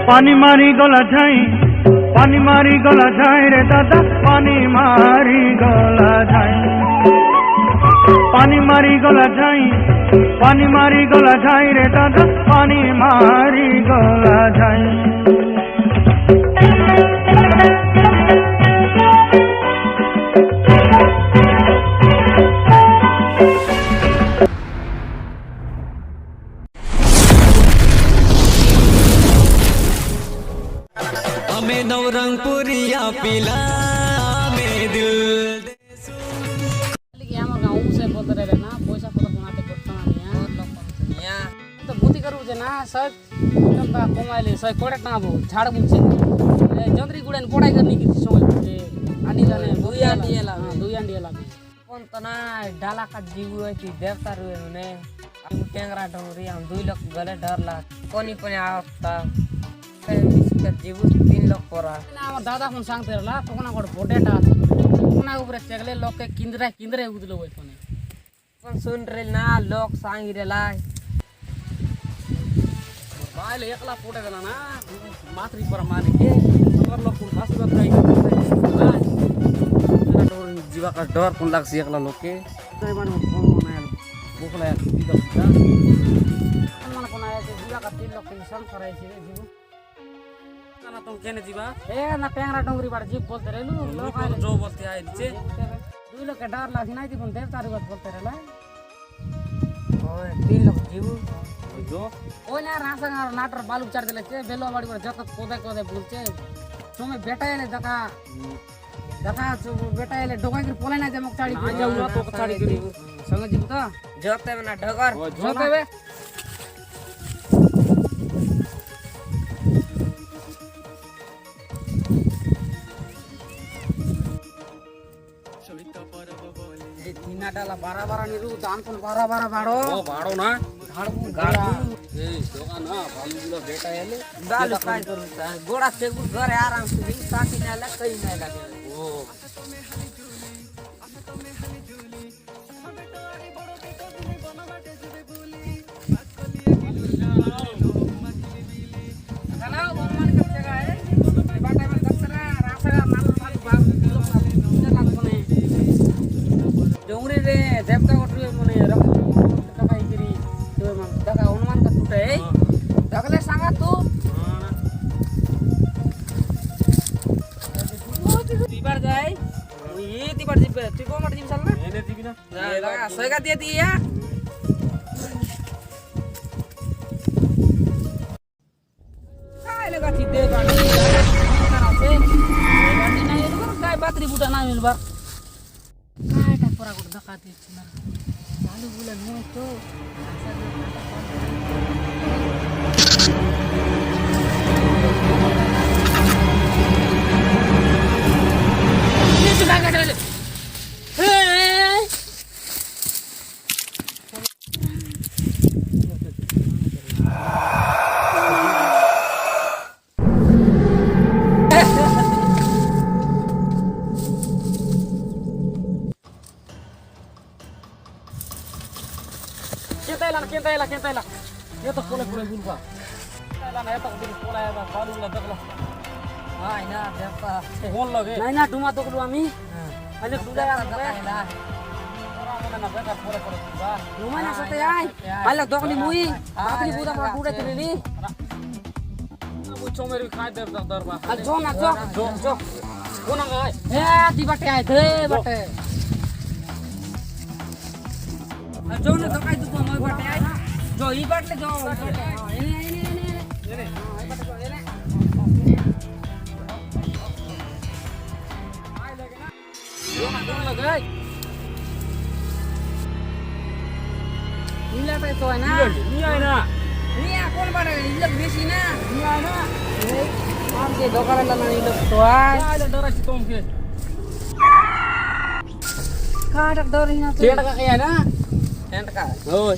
पानी मारी गला जाई रे दादा पानी मारी गला जाई रे दादा पानी मारी गला जाई हमें नवरंगपुरिया पिला में दिल আমার গাঁও সে বলতে রে না পয়সা কত কমাতে করতে না নিয়া তো বুদ্ধি কरू যে না সব টকা কমাইলে 100 কোটি টাকা বউ ঝাড় বুঝছে জন্দ্রি গুড়েন পড়াই করনি কিছু সময় বুঝে আনি জানে দুই আন্ডি এলা কোন তো না ডালা का जीव होती देवता रुए ने हम टेंगरा डोरी हम 2 लाख गले डर ला कोनी कोनी आता इसका जीव 3 लाख परा না আমার দাদা ফোন সাংতে রলা তখন আমার বড়টা আছে কোনা উপরে চেগলে লোকে কিন্দ্রে উদলো ওই ফোনে कोन सुन रे ना लोग सांग रे ला বাইলে একলা পড়ে গেল না মাতরি পর মানে কে আমার লোক কোন ফাঁসি বাদ নাই जीवा का डर कोन लागसी एकला लोग के নাই মানে কোন না बोखला दिदा दिदा मन कोन आया যে जीवा का 3 लाख इंसान कराइছে रे जीव ना तुम केने जीवा ए ना टेंगरा डोंगरी बाड़ जीव बोलते रेलु लोग आइले जो बोलते आइ नीचे 2 लाख डर लागी नाही ती पण देवता रे बात बोलते रेला ओए 3 लाख जीव जो ओय ना रासंग नाटर बालू चार देले छे बेलो बाड़ी पर जत कोदे बोलछे सोमे बेटायले दका बेटायले डोगा के पोले ना जमक चाड़ी आ जाऊ तो चाड़ी करी संग जीव त जोते में ना ढगर जोते बे तीना डाला 12 निरु दान कोन 12 बाड़ो ओ बाड़ो ना गाड़ू ए दोगा ना भालू बेटा एले बालू काय करू गोड़ा से घर आराम से साथी ना ला कहीं ना लगे ओ डोंगरी रे देवता कोटरी मने रख टकाई गिरी तो दका हनुमान का टूटे दगले सांगा तू दीबार जाय ये दीबार जिबे तू को मर जिम सल ना एने दिबी ना लगा सगा दे दिया काय लगा थी दे गाड़ी करा से गाड़ी ना ये काय बातरी बुटा ना मिलबा काटा पूरा गुड धक्का दिए ना चालू बुलन हो तो ये तो भागा चले Kentailah. Ya tak boleh bulba. Kentailah na eta kudin pola ya balu la dakla. हां ना देवता Hol lage. Nai na duma to kulu ami. Ane duda ya ना na beta pola bulba. Duma na sate ai pala dokli mui bakli buda ma duda tilili Abu chomer khai der darba. al jo na jo Kona gai. di bate ai the bate al jo na dokai du mo bate ai jo I batle jo ini Nila pa ito na. Niya na. Niya kon ba ilog besi na. Niya na. Am ke dokaran na ilog to ay. Ay dara si Tom ke. Kadak dori na to. Kaya ka kaya na. Tent ka. Hoy.